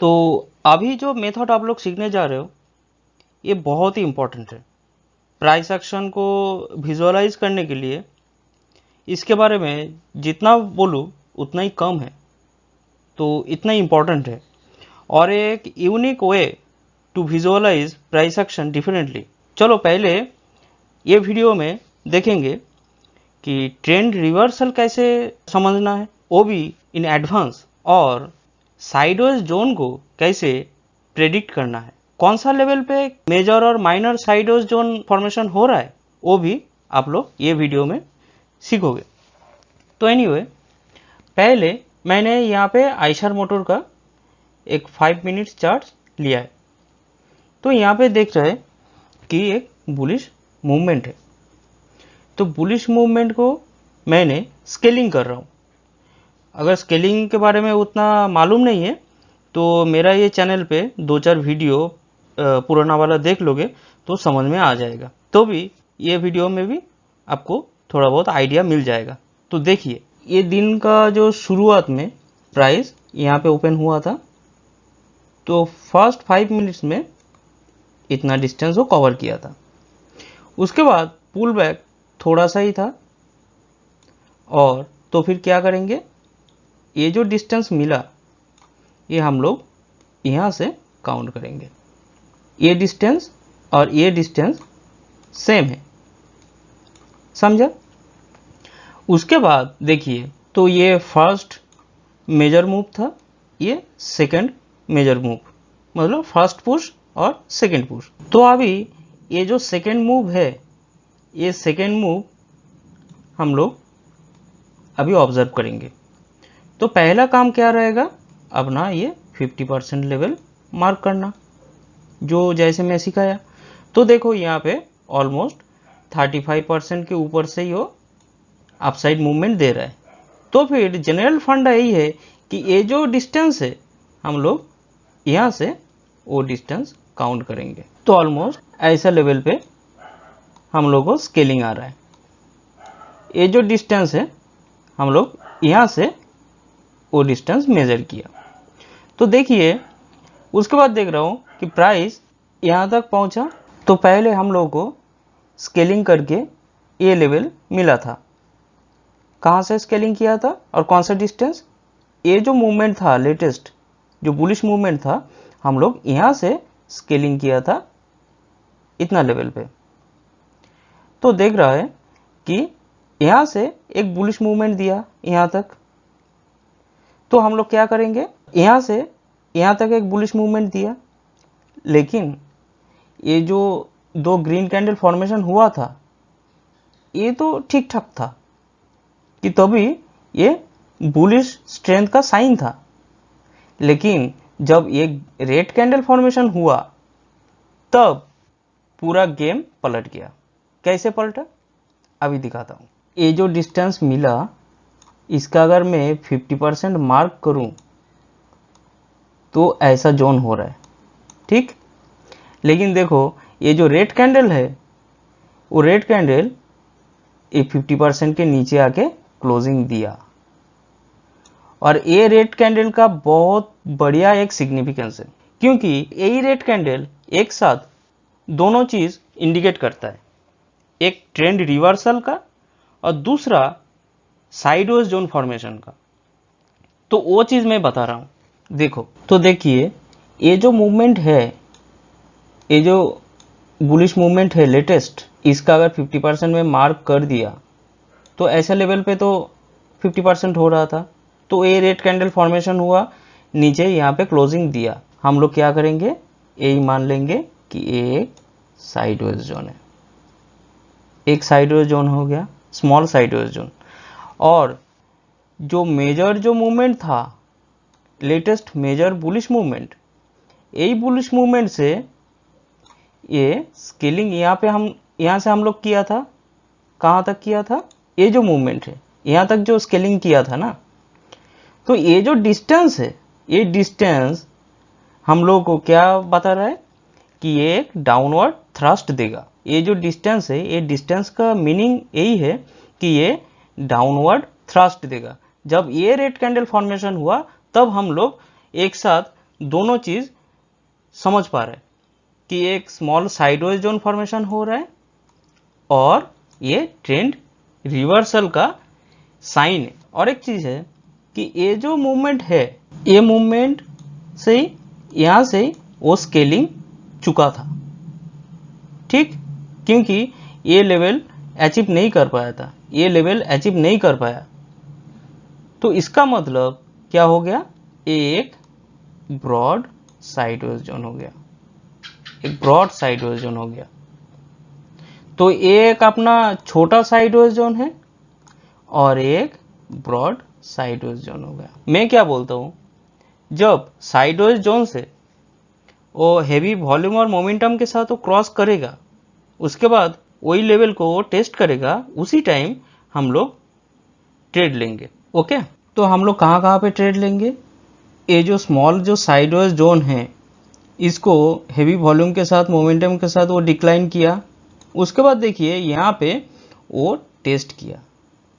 तो अभी जो मेथड आप लोग सीखने जा रहे हो ये बहुत ही इम्पोर्टेंट है। प्राइस एक्शन को विजुअलाइज करने के लिए इसके बारे में जितना बोलूँ उतना ही कम है, तो इतना ही इम्पोर्टेंट है और एक unique way to visualise price action differently. चलो पहले ये वीडियो में देखेंगे कि ट्रेंड रिवर्सल कैसे समझना है, वो भी इन एडवांस, और साइडवेज जोन को कैसे प्रेडिक्ट करना है, कौन सा लेवल पे मेजर और माइनर साइडवेज जोन फॉर्मेशन हो रहा है, वो भी आप लोग ये वीडियो में सीखोगे। तो एनीवे, पहले मैंने यहाँ पे आइशर मोटर का एक 5 मिनट्स चार्ट लिया है। तो यहाँ पे देख रहे हैं कि एक बुलिश मूवमेंट है, तो बुलिश मूवमेंट को मैंने स्केलिंग कर रहा हूँ। अगर स्केलिंग के बारे में उतना मालूम नहीं है तो मेरा ये चैनल पे 2-4 वीडियो पुराना वाला देख लोगे तो समझ में आ जाएगा, तो भी ये वीडियो में भी आपको थोड़ा बहुत आइडिया मिल जाएगा। तो देखिए, ये दिन का जो शुरुआत में प्राइस यहाँ पे ओपन हुआ था, तो फर्स्ट 5 मिनट्स में इतना डिस्टेंस वो कवर किया था। उसके बाद पुल बैक थोड़ा सा ही था, और तो फिर क्या करेंगे, ये जो डिस्टेंस मिला ये हम लोग यहाँ से काउंट करेंगे। ये डिस्टेंस और ये डिस्टेंस सेम है, समझा। उसके बाद देखिए, तो ये फर्स्ट मेजर मूव था, ये सेकंड मेजर मूव, मतलब फर्स्ट पुश और सेकंड पुश। तो अभी ये जो सेकंड मूव है, ये सेकंड मूव हम लोग अभी ऑब्जर्व करेंगे। तो पहला काम क्या रहेगा, अपना ये 50% लेवल मार्क करना, जो जैसे मैं सिखाया। तो देखो यहाँ पे ऑलमोस्ट 35% के ऊपर से ही वो अपसाइड मूवमेंट दे रहा है। तो फिर जनरल फंडा यही है कि ये जो डिस्टेंस है हम लोग यहाँ से वो डिस्टेंस काउंट करेंगे। तो ऑलमोस्ट ऐसा लेवल पे हम लोग को स्केलिंग आ रहा है। ये जो डिस्टेंस है हम लोग यहाँ से वो डिस्टेंस मेजर किया। तो देखिए, उसके बाद देख रहा हूँ कि प्राइस यहाँ तक पहुँचा। तो पहले हम लोग को स्केलिंग करके ये लेवल मिला था। कहाँ से स्केलिंग किया था और कौन सा डिस्टेंस, ये जो मूवमेंट था लेटेस्ट, जो बुलिश मूवमेंट था, हम लोग यहाँ से स्केलिंग किया था इतना लेवल पे। तो देख रहा है कि यहाँ से एक बुलिश मूवमेंट दिया यहाँ तक। तो हम लोग क्या करेंगे, यहाँ से यहाँ तक एक बुलिश मूवमेंट दिया, लेकिन ये जो दो ग्रीन कैंडल फॉर्मेशन हुआ था ये तो ठीक ठाक था, कि तभी ये बुलिश स्ट्रेंथ का साइन था। लेकिन जब ये रेड कैंडल फॉर्मेशन हुआ तब पूरा गेम पलट गया। कैसे पलटा अभी दिखाता हूँ। ये जो डिस्टेंस मिला, इसका अगर मैं 50% मार्क करूं तो ऐसा जोन हो रहा है, ठीक। लेकिन देखो, ये जो रेड कैंडल है, वो रेड कैंडल ये 50% के नीचे आके क्लोजिंग दिया, और ये रेड कैंडल का बहुत बढ़िया एक सिग्निफिकेंस है, क्योंकि यही रेड कैंडल एक साथ दोनों चीज इंडिकेट करता है, एक ट्रेंड रिवर्सल का और दूसरा साइडवेज जोन फॉर्मेशन का। तो वो चीज मैं बता रहा हूं। देखो, तो देखिए, ये जो मूवमेंट है, ये जो बुलिश मूवमेंट है लेटेस्ट, इसका अगर 50% में मार्क कर दिया तो ऐसे लेवल पे तो 50% हो रहा था। तो ये रेड कैंडल फॉर्मेशन हुआ, नीचे यहाँ पे क्लोजिंग दिया। हम लोग क्या करेंगे, यही मान लेंगे कि एक साइडवेज जोन है, एक साइडवेज जोन हो गया, स्मॉल साइडवेज जोन। और जो मेजर जो मूवमेंट था, लेटेस्ट मेजर बुलिश मूवमेंट, यही बुलिश मूवमेंट से ये स्केलिंग यहाँ से हम लोग किया था। कहाँ तक किया था, ये जो मूवमेंट है यहाँ तक जो स्केलिंग किया था ना। तो ये जो डिस्टेंस है, ये डिस्टेंस हम लोग को क्या बता रहा है कि ये एक डाउनवर्ड थ्रस्ट देगा। ये जो डिस्टेंस है, ये डिस्टेंस का मीनिंग यही है कि ये डाउनवर्ड थ्रस्ट देगा। जब ये रेड कैंडल फॉर्मेशन हुआ तब हम लोग एक साथ दोनों चीज़ समझ पा रहे हैं कि एक स्मॉल साइडवेज जोन फॉर्मेशन हो रहा है और ये ट्रेंड रिवर्सल का साइन है। और एक चीज़ है कि ये जो मूवमेंट है, ये मूवमेंट से यहाँ से वो स्केलिंग चुका था, ठीक, क्योंकि ये लेवल अचीव नहीं कर पाया था, ये लेवल अचीव नहीं कर पाया। तो इसका मतलब क्या हो गया, एक ब्रॉड साइडवेज जोन हो गया, एक ब्रॉड साइडवेज जोन हो गया। तो एक अपना छोटा साइडवेज जोन है और एक ब्रॉड साइडवेज जोन हो गया। मैं क्या बोलता हूँ, जब साइडवेज जोन से वो हेवी वॉल्यूम और मोमेंटम के साथ वो क्रॉस करेगा, उसके बाद वही लेवल को वो टेस्ट करेगा, उसी टाइम हम लोग ट्रेड लेंगे। ओके, तो हम लोग कहाँ कहाँ पे ट्रेड लेंगे, ये जो स्मॉल जो साइडवेज जोन है, इसको हेवी वॉल्यूम के साथ मोमेंटम के साथ वो डिक्लाइन किया, उसके बाद देखिए यहाँ पे वो टेस्ट किया।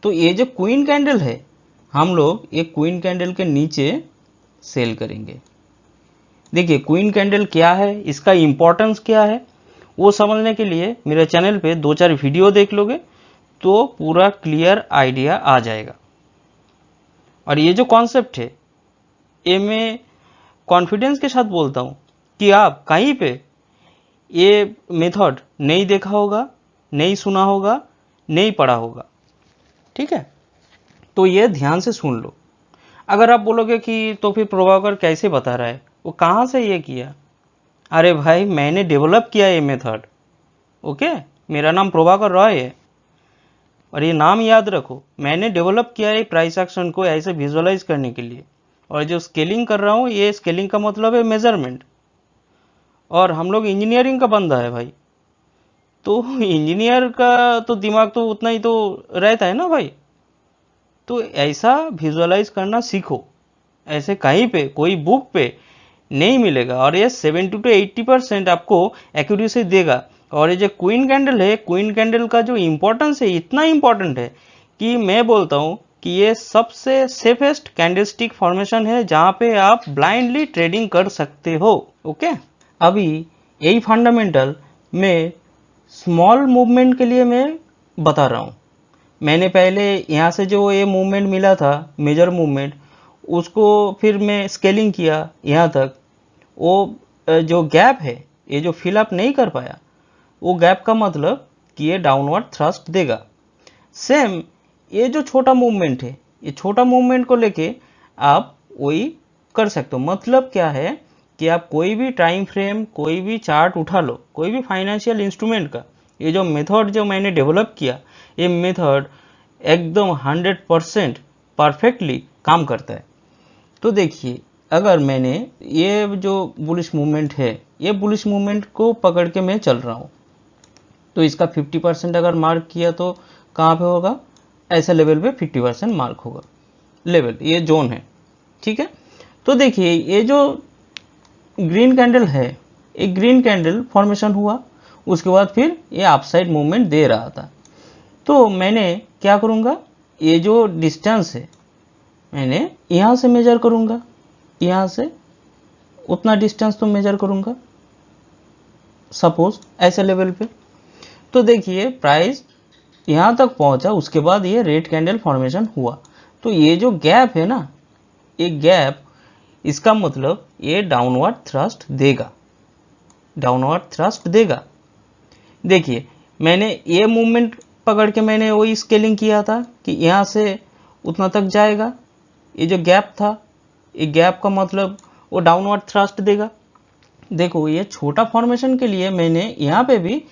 तो ये जो क्वीन कैंडल है, हम लोग एक क्वीन कैंडल के नीचे सेल करेंगे। देखिए क्वीन कैंडल क्या है, इसका इम्पोर्टेंस क्या है, वो समझने के लिए मेरे चैनल पे 2-4 वीडियो देख लोगे तो पूरा क्लियर आइडिया आ जाएगा। और ये जो कॉन्सेप्ट है, ये मैं कॉन्फिडेंस के साथ बोलता हूँ कि आप कहीं पे ये मेथड नहीं देखा होगा, नहीं सुना होगा, नहीं पढ़ा होगा, ठीक है। तो ये ध्यान से सुन लो। अगर आप बोलोगे कि तो फिर प्रभाकर कैसे बता रहा है, वो कहाँ से ये किया, अरे भाई मैंने डेवलप किया ये मेथड। ओके, मेरा नाम प्रभाकर रॉय है और ये नाम याद रखो, मैंने डेवलप किया है प्राइस एक्शन को ऐसे विजुअलाइज करने के लिए। और जो स्केलिंग कर रहा हूँ, ये स्केलिंग का मतलब है मेजरमेंट। और हम लोग इंजीनियरिंग का बंदा है भाई, तो इंजीनियर का तो दिमाग तो उतना ही तो रहता है ना भाई। तो ऐसा विजुअलाइज करना सीखो, ऐसे कहीं पे कोई बुक पे नहीं मिलेगा। और ये 70 to 80% आपको एक्यूरेसी देगा। और ये जो क्वीन कैंडल है, क्वीन कैंडल का जो इम्पोर्टेंस है, इतना इम्पोर्टेंट है कि मैं बोलता हूँ कि ये सबसे सेफेस्ट कैंडलस्टिक फॉर्मेशन है जहाँ पे आप ब्लाइंडली ट्रेडिंग कर सकते हो। ओके, अभी यही फंडामेंटल मैं स्मॉल मूवमेंट के लिए मैं बता रहा हूँ। मैंने पहले यहाँ से जो ये मूवमेंट मिला था, मेजर मूवमेंट, उसको फिर मैं स्केलिंग किया यहाँ तक। वो जो गैप है, ये जो फिलअप नहीं कर पाया, वो गैप का मतलब कि ये डाउनवर्ड थ्रस्ट देगा। सेम ये जो छोटा मूवमेंट है, ये छोटा मूवमेंट को लेके आप वही कर सकते हो। मतलब क्या है कि आप कोई भी टाइम फ्रेम, कोई भी चार्ट उठा लो, कोई भी फाइनेंशियल इंस्ट्रूमेंट का, ये जो मेथड जो मैंने डेवलप किया, ये मेथड एकदम 100% परफेक्टली काम करता है। तो देखिए, अगर मैंने ये जो बुलिश मूवमेंट है, ये बुलिश मूवमेंट को पकड़ के मैं चल रहा हूँ, तो इसका 50% अगर मार्क किया तो कहाँ पे होगा, ऐसे लेवल पे 50% मार्क होगा। लेवल ये जोन है, ठीक है। तो देखिए ये जो ग्रीन कैंडल है, एक ग्रीन कैंडल फॉर्मेशन हुआ, उसके बाद फिर ये अपसाइड मूवमेंट दे रहा था। तो मैंने क्या करूँगा, ये जो डिस्टेंस है मैंने यहाँ से मेजर करूँगा, यहाँ से उतना डिस्टेंस तो मेजर करूँगा, सपोज ऐसे लेवल पे। तो देखिए प्राइस यहाँ तक पहुँचा, उसके बाद ये रेड कैंडल फॉर्मेशन हुआ। तो ये जो गैप है ना, ये गैप, इसका मतलब ये डाउनवर्ड थ्रस्ट देगा, डाउनवर्ड थ्रस्ट देगा। देखिए मैंने ये मूवमेंट पकड़ के मैंने वही स्केलिंग किया था कि यहाँ से उतना तक जाएगा। ये जो गैप था, ये गैप का मतलब वो डाउनवर्ड थ्रस्ट देगा। देखो ये छोटा फॉर्मेशन के लिए मैंने यहाँ पे भी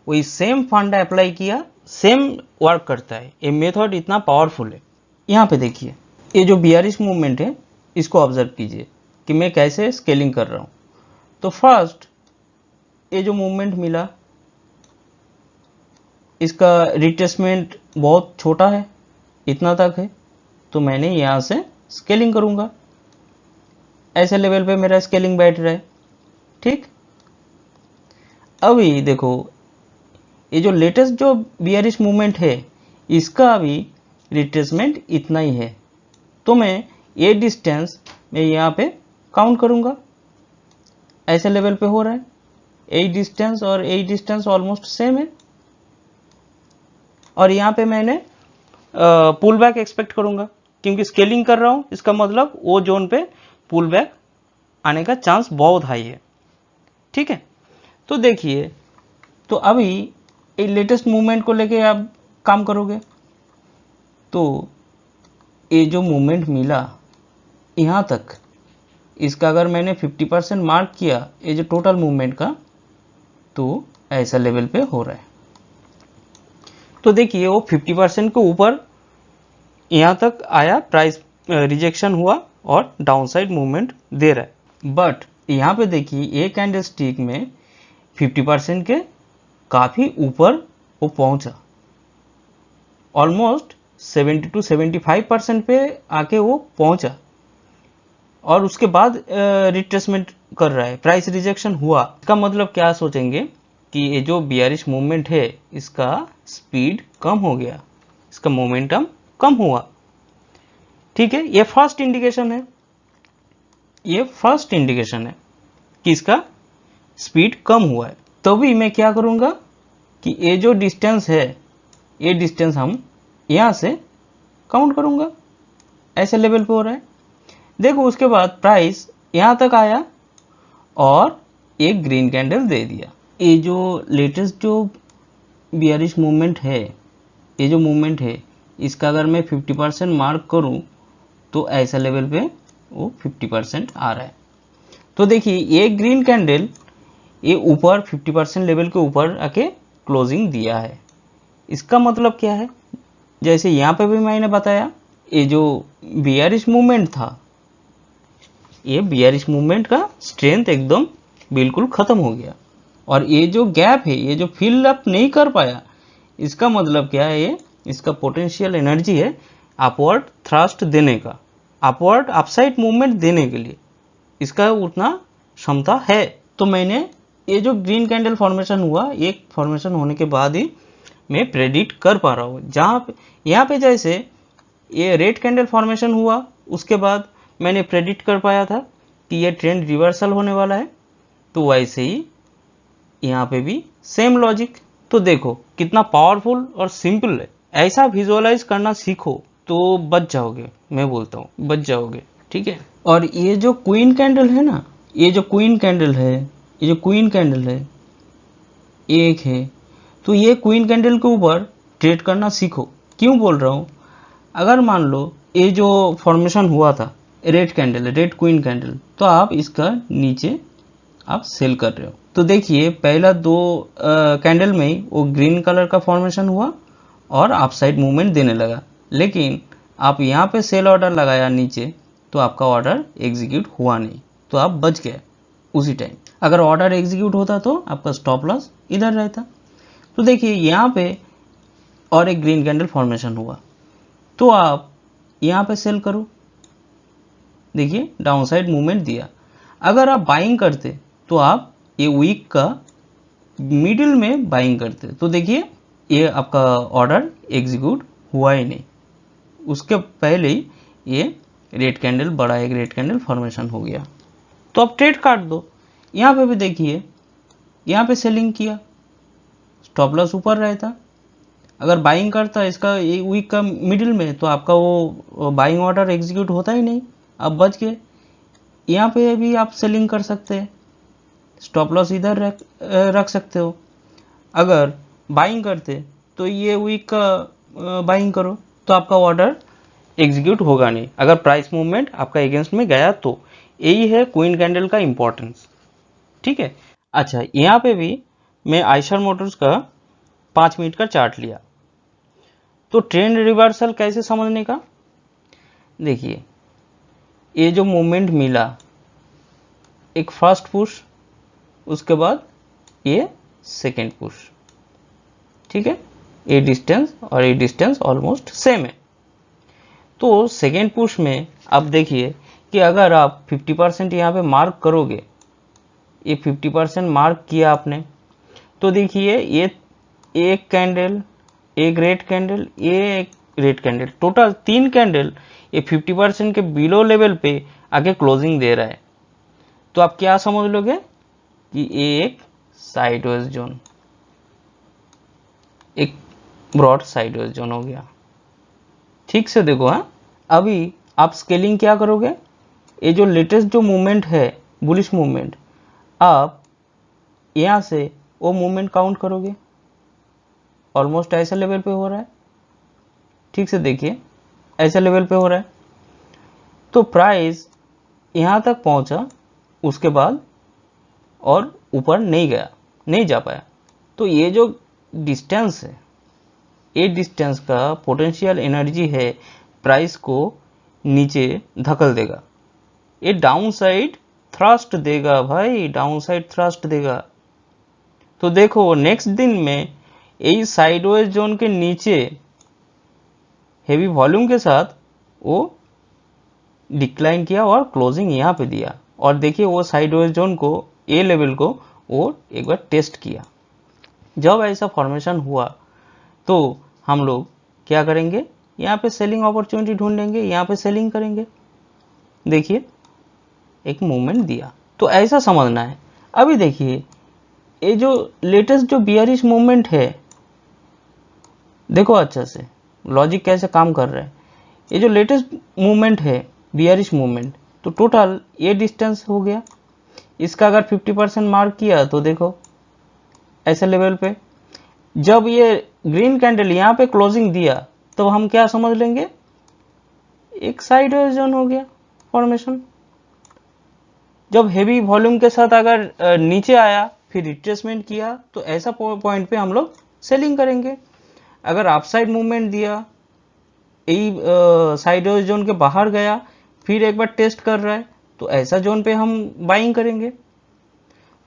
वही सेम फंडा अप्लाई किया, सेम वर्क करता है। ये मेथड इतना पावरफुल है। यहाँ पे देखिए ये जो बियरिश मूवमेंट है, इसको ऑब्जर्व कीजिए कि मैं कैसे स्केलिंग कर रहा हूँ। तो फर्स्ट ये जो मूवमेंट मिला, इसका रिट्रेसमेंट बहुत छोटा है, इतना तक है, तो मैंने यहाँ से स्केलिंग करूँगा। ऐसे लेवल पे मेरा स्केलिंग बैठ रहा है, ठीक। अभी देखो ये जो लेटेस्ट जो बियरिश मूवमेंट है, इसका भी रिट्रेसमेंट इतना ही है। तो मैं ये डिस्टेंस मैं यहाँ पे काउंट करूँगा, ऐसे लेवल पे हो रहा है, यही डिस्टेंस और यही डिस्टेंस ऑलमोस्ट सेम है, और यहाँ पे मैंने पुल बैक एक्सपेक्ट करूंगा क्योंकि स्केलिंग कर रहा हूं, इसका मतलब वो जोन पे पुल बैक आने का चांस बहुत हाई है। ठीक है, तो देखिए, तो अभी ये लेटेस्ट मूवमेंट को लेके आप काम करोगे, तो ये जो मूवमेंट मिला यहाँ तक, इसका अगर मैंने 50% मार्क किया ये जो टोटल मूवमेंट का, तो ऐसा लेवल पे हो रहा है। तो देखिए वो 50% के ऊपर यहाँ तक आया, प्राइस रिजेक्शन हुआ और डाउनसाइड मूवमेंट दे रहा है। बट यहाँ पे देखिए ये कैंडल स्टिक में 50% के काफ़ी ऊपर वो पहुंचा, ऑलमोस्ट 70 to 75% पे आके वो पहुंचा, और उसके बाद रिट्रेसमेंट कर रहा है, प्राइस रिजेक्शन हुआ। इसका मतलब क्या सोचेंगे कि ये जो बियरिश मूवमेंट है इसका स्पीड कम हो गया, इसका मोमेंटम कम हुआ। ठीक है, ये फर्स्ट इंडिकेशन है, ये फर्स्ट इंडिकेशन है कि इसका स्पीड कम हुआ है। तभी मैं क्या करूंगा कि ये जो डिस्टेंस है, ये डिस्टेंस हम यहां से काउंट करूंगा, ऐसे लेवल पे हो रहा है। देखो उसके बाद प्राइस यहां तक आया और एक ग्रीन कैंडल दे दिया। ये जो लेटेस्ट जो बियरिश मूवमेंट है, ये जो मूवमेंट है, इसका अगर मैं 50% मार्क करूं तो ऐसा लेवल पे वो 50% आ रहा है। तो देखिए ये ग्रीन कैंडल ये ऊपर 50% लेवल के ऊपर आके क्लोजिंग दिया है। इसका मतलब क्या है, जैसे यहाँ पे भी मैंने बताया, ये जो बियरिश मूवमेंट था, ये बियरिश मूवमेंट का स्ट्रेंथ एकदम बिल्कुल खत्म हो गया, और ये जो गैप है, ये जो फिल अप नहीं कर पाया, इसका मतलब क्या है, ये इसका पोटेंशियल एनर्जी है अपवर्ड थ्रस्ट देने का, अपवर्ड अपसाइड मूवमेंट देने के लिए इसका उतना क्षमता है। तो मैंने ये जो ग्रीन कैंडल फॉर्मेशन हुआ, ये फॉर्मेशन होने के बाद ही मैं प्रेडिक्ट कर पा रहा हूँ। जहाँ पे यहाँ पे जैसे ये रेड कैंडल फॉर्मेशन हुआ, उसके बाद मैंने प्रेडिक्ट कर पाया था कि ये ट्रेंड रिवर्सल होने वाला है, तो वैसे ही यहाँ पे भी सेम लॉजिक। तो देखो कितना पावरफुल और सिंपल है, ऐसा विजुअलाइज करना सीखो तो बच जाओगे, मैं बोलता हूँ बच जाओगे। ठीक है, और ये जो क्वीन कैंडल है ना, ये जो क्वीन कैंडल है, ये जो क्वीन कैंडल है एक है, तो ये क्वीन कैंडल के ऊपर ट्रेड करना सीखो। क्यों बोल रहा हूँ, अगर मान लो ये जो फॉर्मेशन हुआ था red candle, red queen candle, तो आप इसका नीचे आप सेल कर रहे हो, तो देखिए पहला दो कैंडल में ही वो ग्रीन कलर का फॉर्मेशन हुआ और अपसाइड मूवमेंट देने लगा, लेकिन आप यहाँ पे सेल ऑर्डर लगाया नीचे, तो आपका ऑर्डर एग्जीक्यूट हुआ नहीं, तो आप बच गए उसी टाइम। अगर ऑर्डर एग्जीक्यूट होता तो आपका स्टॉप लॉस इधर रहता। तो देखिए यहाँ पे और एक ग्रीन कैंडल फॉर्मेशन हुआ, तो आप यहाँ पे सेल करो, देखिए डाउनसाइड मूवमेंट दिया। अगर आप बाइंग करते तो आप ये वीक का मिडिल में बाइंग करते, तो देखिए ये आपका ऑर्डर एग्जीक्यूट हुआ ही नहीं, उसके पहले ही ये रेड कैंडल, बड़ा एक रेड कैंडल फॉर्मेशन हो गया, तो आप ट्रेड काट दो। यहाँ पे भी देखिए, यहाँ पे सेलिंग किया, स्टॉप लॉस ऊपर रहता। अगर बाइंग करता इसका एक वीक का मिडिल में, तो आपका वो बाइंग ऑर्डर एग्जीक्यूट होता ही नहीं, आप बच गए। यहाँ पे भी आप सेलिंग कर सकते हैं, स्टॉप लॉस इधर रख सकते हो। अगर बाइंग करते तो ये वीक का बाइंग करो, तो आपका ऑर्डर एग्जीक्यूट होगा नहीं, अगर प्राइस मूवमेंट आपका अगेंस्ट में गया तो। यही है क्वीन कैंडल का इंपॉर्टेंस। ठीक है, अच्छा यहाँ पे भी मैं आइशर मोटर्स का 5 मिनट का चार्ट लिया, तो ट्रेंड रिवर्सल कैसे समझने का, देखिए ये जो मूवमेंट मिला, एक फर्स्ट पुश, उसके बाद ये सेकेंड पुश, ठीक है, ये डिस्टेंस और ये डिस्टेंस ऑलमोस्ट सेम है। तो सेकेंड पुश में अब देखिए कि अगर आप 50% यहाँ पे मार्क करोगे, ये 50% मार्क किया आपने, तो देखिए ये एक कैंडल, एक रेड कैंडल, ये एक रेड कैंडल, टोटल 3 कैंडल ये 50% के बिलो लेवल पे आगे क्लोजिंग दे रहा है। तो आप क्या समझ लोगे कि ये एक साइडवेज जोन, एक ब्रॉड साइडवेज जोन हो गया। ठीक से देखो। हाँ, अभी आप स्केलिंग क्या करोगे, ये जो लेटेस्ट जो मूवमेंट है बुलिश मूवमेंट, आप यहाँ से वो मूवमेंट काउंट करोगे, ऑलमोस्ट ऐसा लेवल पे हो रहा है। ठीक से देखिए, ऐसा लेवल पे हो रहा है। तो प्राइस यहाँ तक पहुँचा, उसके बाद और ऊपर नहीं गया, नहीं जा पाया। तो ये जो डिस्टेंस है, ये डिस्टेंस का पोटेंशियल एनर्जी है, प्राइस को नीचे धकल देगा। ये डाउन साइड थ्रस्ट देगा भाई, डाउन साइड थ्रस्ट देगा। तो देखो नेक्स्ट दिन में यही साइडवेज जोन के नीचे हेवी वॉल्यूम के साथ वो डिक्लाइन किया और क्लोजिंग यहाँ पे दिया। और देखिए वो साइडवेज जोन को, ए लेवल को वो एक बार टेस्ट किया। जब ऐसा फॉर्मेशन हुआ तो हम लोग क्या करेंगे, यहाँ पे सेलिंग अपॉर्चुनिटी ढूंढेंगे, यहाँ पे सेलिंग करेंगे। देखिए एक मूवमेंट दिया, तो ऐसा समझना है। अभी देखिए ये जो लेटेस्ट जो बियरिश मूवमेंट है, देखो अच्छा से लॉजिक कैसे काम कर रहा है। ये जो लेटेस्ट मूवमेंट है बियरिश मूवमेंट, तो टोटल ये डिस्टेंस हो गया। इसका अगर 50% मार्क किया तो देखो ऐसे लेवल पे, जब ये ग्रीन कैंडल यहाँ पे क्लोजिंग दिया तो हम क्या समझ लेंगे, एक साइडवेज जोन हो गया फॉर्मेशन। जब हेवी वॉल्यूम के साथ अगर नीचे आया फिर रिट्रेसमेंट किया तो ऐसा पॉइंट पे हम लोग सेलिंग करेंगे। अगर अपसाइड मूवमेंट दिया, यही साइडवेज जोन के बाहर गया, फिर एक बार टेस्ट कर रहा है, तो ऐसा जोन पे हम बाइंग करेंगे।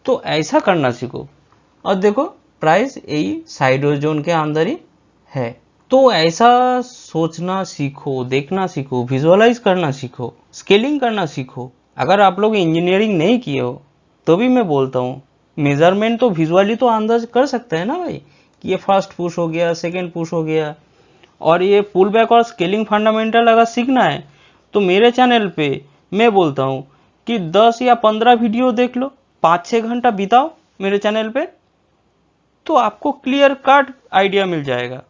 तो ऐसा करना सीखो। और देखो प्राइस यही साइडवेज जोन के अंदर ही है। तो ऐसा सोचना सीखो, देखना सीखो, विजुअलाइज करना सीखो, स्केलिंग करना सीखो। अगर आप लोग इंजीनियरिंग नहीं किए हो तो भी मैं बोलता हूँ, मेजरमेंट तो विजुअली तो अंदाज कर सकते हैं ना भाई, कि ये फर्स्ट पुश हो गया, सेकेंड पुश हो गया। और ये पुल बैक और स्केलिंग फंडामेंटल अगर सीखना है तो मेरे चैनल पे मैं बोलता हूँ कि 10 या 15 वीडियो देख लो, 5-6 घंटा बिताओ मेरे चैनल पे, तो आपको क्लियर कट आइडिया मिल जाएगा।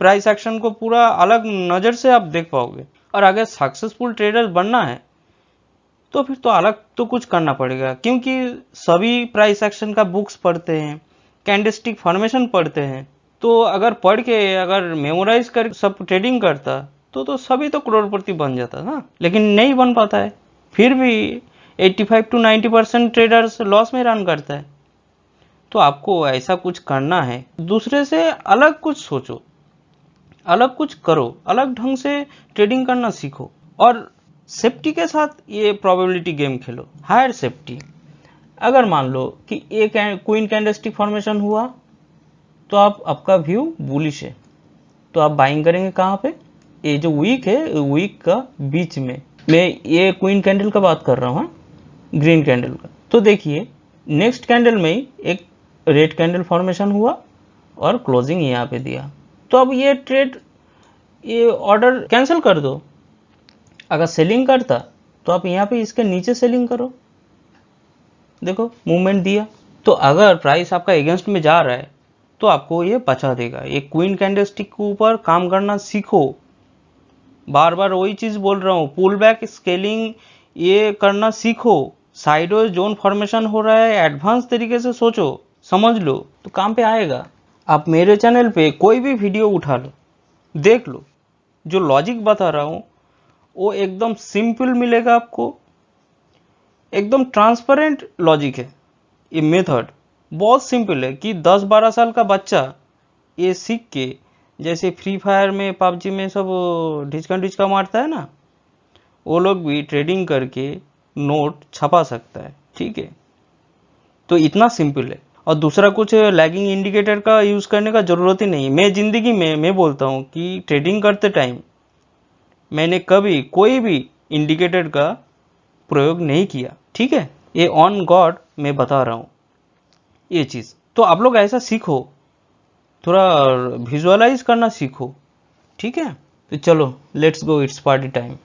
प्राइस एक्शन को पूरा अलग नज़र से आप देख पाओगे। और अगर सक्सेसफुल ट्रेडर बनना है तो फिर तो अलग तो कुछ करना पड़ेगा, क्योंकि सभी प्राइस एक्शन का बुक्स पढ़ते हैं, कैंडलस्टिक फॉर्मेशन पढ़ते हैं। तो अगर पढ़ के अगर मेमोराइज कर सब ट्रेडिंग करता तो सभी तो करोड़पति बन जाता ना, लेकिन नहीं बन पाता है। फिर भी 85 to 90% ट्रेडर्स लॉस में रन करता है। तो आपको ऐसा कुछ करना है, दूसरे से अलग कुछ सोचो, अलग कुछ करो, अलग ढंग से ट्रेडिंग करना सीखो और सेफ्टी के साथ ये प्रोबेबिलिटी गेम खेलो, हायर सेफ्टी। अगर मान लो कि एक क्वीन कैंडलस्टिक फॉर्मेशन हुआ तो आपका व्यू बुलिश है, तो आप बाइंग करेंगे कहाँ पे, ये जो वीक है, वीक का बीच में। मैं ये क्वीन कैंडल का बात कर रहा हूँ, ग्रीन कैंडल का। तो देखिए नेक्स्ट कैंडल में ही एक रेड कैंडल फॉर्मेशन हुआ और क्लोजिंग यहाँ पे दिया। तो अब ये ट्रेड, ये ऑर्डर कैंसिल कर दो। अगर सेलिंग करता तो आप यहाँ पे इसके नीचे सेलिंग करो। देखो मूवमेंट दिया। तो अगर प्राइस आपका अगेंस्ट में जा रहा है तो आपको ये बचा देगा। ये क्वीन कैंडलस्टिक के ऊपर काम करना सीखो। बार बार वही चीज बोल रहा हूँ, पुल बैक स्केलिंग ये करना सीखो। साइडवेज जोन फॉर्मेशन हो रहा है, एडवांस तरीके से सोचो, समझ लो, तो काम पे आएगा। आप मेरे चैनल पे कोई भी वीडियो उठा लो, देख लो, जो लॉजिक बता रहा हूँ वो एकदम सिंपल मिलेगा आपको, एकदम ट्रांसपेरेंट लॉजिक है। ये मेथड बहुत सिंपल है कि 10-12 साल का बच्चा ये सीख के, जैसे फ्री फायर में, पबजी में सब ढिचका मारता है ना, वो लोग भी ट्रेडिंग करके नोट छपा सकता है। ठीक है, तो इतना सिंपल है। और दूसरा कुछ लैगिंग इंडिकेटर का यूज करने का जरूरत ही नहीं। मैं जिंदगी में मैं बोलता हूँ कि ट्रेडिंग करते टाइम मैंने कभी कोई भी इंडिकेटर का प्रयोग नहीं किया। ठीक है, ये ऑन गॉड मैं बता रहा हूँ ये चीज। तो आप लोग ऐसा सीखो, थोड़ा विजुअलाइज करना सीखो। ठीक है, तो चलो let's go, it's party time.